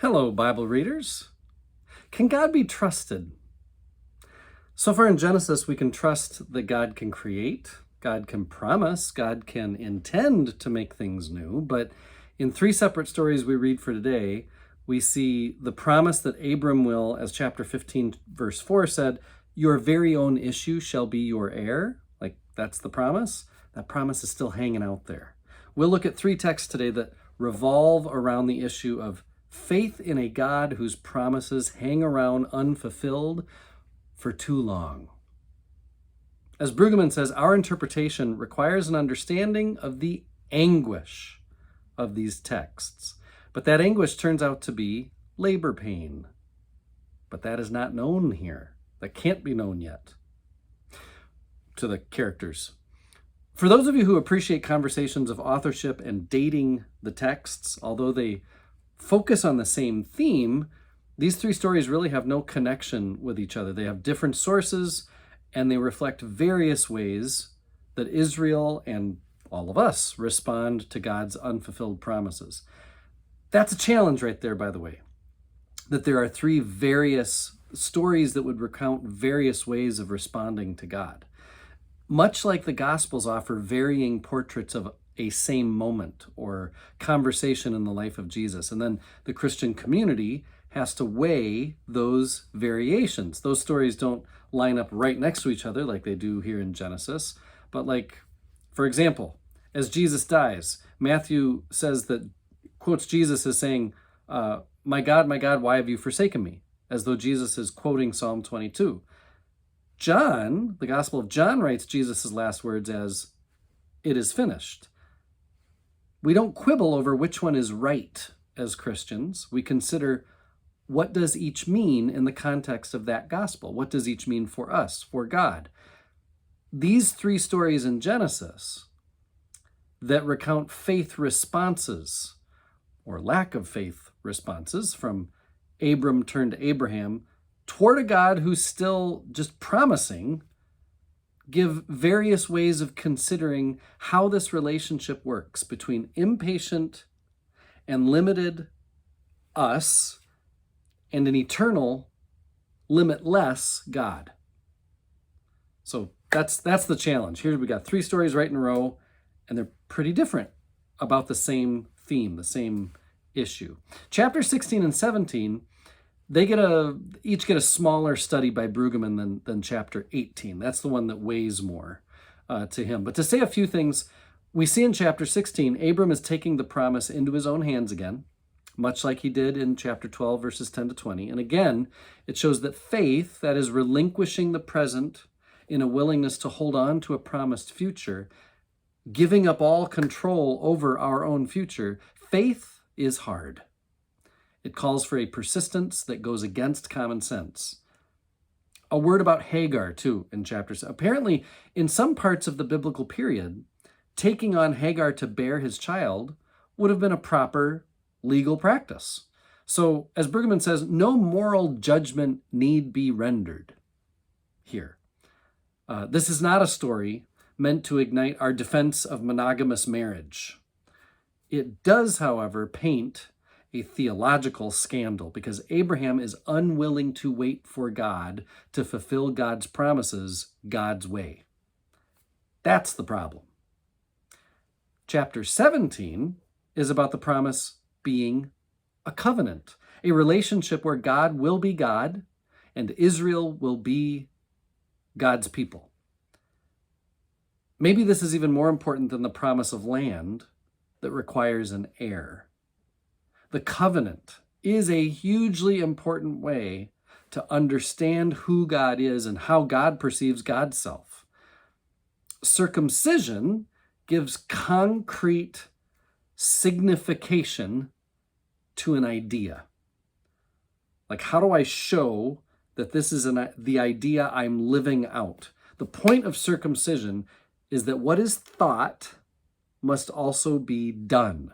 Hello, Bible readers. Can God be trusted? So far in Genesis, we can trust that God can create, God can promise, God can intend to make things new. But in three separate stories we read for today, we see the promise that Abram will, as chapter 15, verse 4 said, your very own issue shall be your heir. Like, that's the promise. That promise is still hanging out there. We'll look at three texts today that revolve around the issue of faith in a God whose promises hang around unfulfilled for too long. As Brueggemann says, our interpretation requires an understanding of the anguish of these texts. But that anguish turns out to be labor pain. But that is not known here. That can't be known yet to the characters. For those of you who appreciate conversations of authorship and dating the texts, although they focus on the same theme, these three stories really have no connection with each other. They have different sources, and they reflect various ways that Israel and all of us respond to God's unfulfilled promises. That's a challenge right there, by the way, that there are three various stories that would recount various ways of responding to God. Much like the Gospels offer varying portraits of a same moment or conversation in the life of Jesus. And then the Christian community has to weigh those variations. Those stories don't line up right next to each other like they do here in Genesis. But like, for example, as Jesus dies, Matthew says that, quotes Jesus as saying, my God, why have you forsaken me? As though Jesus is quoting Psalm 22. John, the Gospel of John, writes Jesus' last words as, it is finished. We don't quibble over which one is right as Christians. We consider, what does each mean in the context of that gospel? What does each mean for us, for God? These three stories in Genesis that recount faith responses or lack of faith responses from Abram turned to Abraham toward a God who's still just promising, give various ways of considering how this relationship works between impatient and limited us and an eternal, limitless God. So that's the challenge. Here we got three stories right in a row, and they're pretty different about the same theme, the same issue. Chapter 16 and 17, they each get a smaller study by Brueggemann than chapter 18. That's the one that weighs more to him. But to say a few things, we see in chapter 16, Abram is taking the promise into his own hands again, much like he did in chapter 12, verses 10 to 20. And again, it shows that faith, that is relinquishing the present in a willingness to hold on to a promised future, giving up all control over our own future, faith is hard. It calls for a persistence that goes against common sense. A word about Hagar, too, in chapters. Apparently, in some parts of the biblical period, taking on Hagar to bear his child would have been a proper legal practice. So, as Brueggemann says, no moral judgment need be rendered here. This is not a story meant to ignite our defense of monogamous marriage. It does, however, paint a theological scandal because Abraham is unwilling to wait for God to fulfill God's promises God's way. That's the problem. Chapter 17 is about the promise being a covenant, a relationship where God will be God and Israel will be God's people. Maybe this is even more important than the promise of land that requires an heir. The covenant is a hugely important way to understand who God is and how God perceives God's self. Circumcision gives concrete signification to an idea. Like, how do I show that this is the idea I'm living out? The point of circumcision is that what is thought must also be done.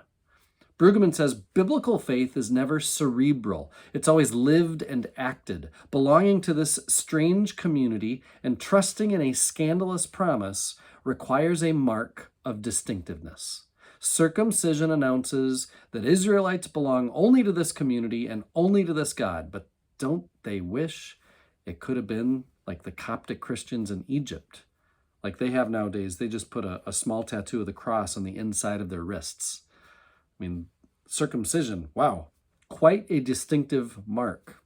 Brueggemann says biblical faith is never cerebral. It's always lived and acted. Belonging to this strange community and trusting in a scandalous promise requires a mark of distinctiveness. Circumcision announces that Israelites belong only to this community and only to this God. But don't they wish it could have been like the Coptic Christians in Egypt? Like they have nowadays, they just put a small tattoo of the cross on the inside of their wrists. I mean, circumcision, wow, quite a distinctive mark.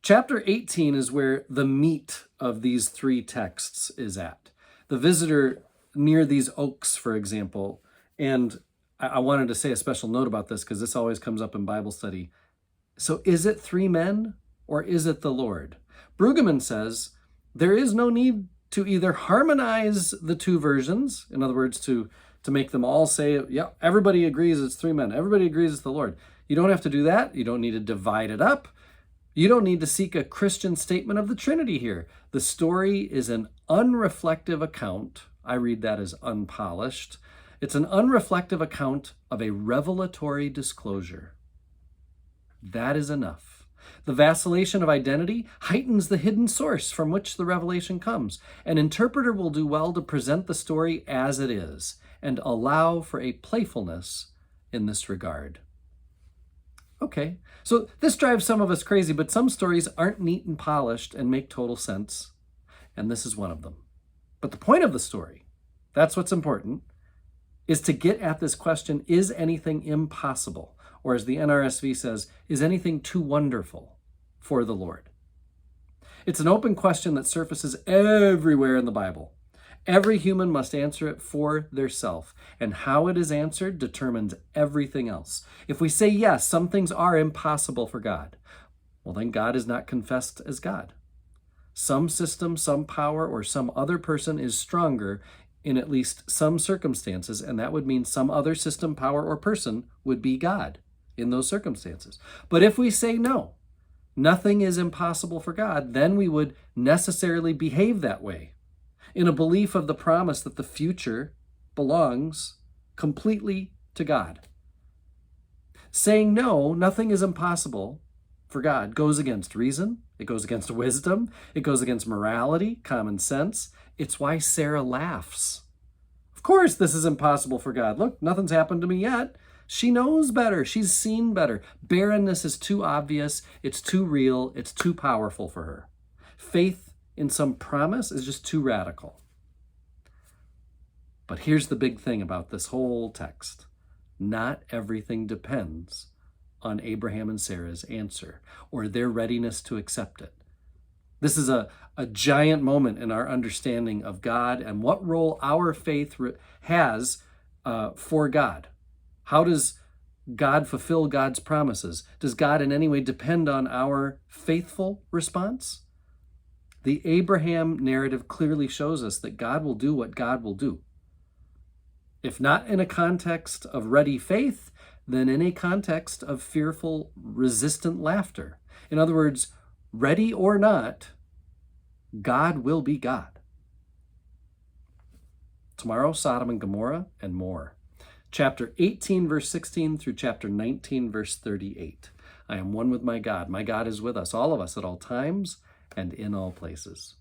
Chapter 18 is where the meat of these three texts is at. The visitor near these oaks, for example, and I wanted to say a special note about this because this always comes up in Bible study. So is it three men or is it the Lord? Brueggemann says there is no need to either harmonize the two versions, in other words, to make them all say, yeah, everybody agrees it's three men, everybody agrees it's the Lord. You don't have to do that. You don't need to divide it up. You don't need to seek a Christian statement of the Trinity here. The story is an unreflective account. I read that as unpolished. It's an unreflective account of a revelatory disclosure. That is enough. The vacillation of identity heightens the hidden source from which the revelation comes. An interpreter will do well to present the story as it is and allow for a playfulness in this regard. Okay, so this drives some of us crazy, but some stories aren't neat and polished and make total sense, and this is one of them. But the point of the story, that's what's important, is to get at this question, is anything impossible? Or as the NRSV says, is anything too wonderful for the Lord? It's an open question that surfaces everywhere in the Bible. Every human must answer it for theirself, and how it is answered determines everything else. If we say yes, some things are impossible for God, well, then God is not confessed as God. Some system, some power, or some other person is stronger in at least some circumstances, and that would mean some other system, power, or person would be God in those circumstances. But if we say no, nothing is impossible for God, then we would necessarily behave that way, in a belief of the promise that the future belongs completely to God. Saying no, nothing is impossible for God, goes against reason, it goes against wisdom, it goes against morality, common sense. It's why Sarah laughs. Of course this is impossible for God. Look, nothing's happened to me yet. She knows better. She's seen better. Barrenness is too obvious. It's too real. It's too powerful for her. Faith in some promise is just too radical. But here's the big thing about this whole text. Not everything depends on Abraham and Sarah's answer or their readiness to accept it. This is a giant moment in our understanding of God and what role our faith has for God. How does God fulfill God's promises? Does God in any way depend on our faithful response? The Abraham narrative clearly shows us that God will do what God will do. If not in a context of ready faith, then in a context of fearful, resistant laughter. In other words, ready or not, God will be God. Tomorrow, Sodom and Gomorrah and more. Chapter 18, verse 16 through chapter 19, verse 38. I am one with my God. My God is with us, all of us, at all times and in all places.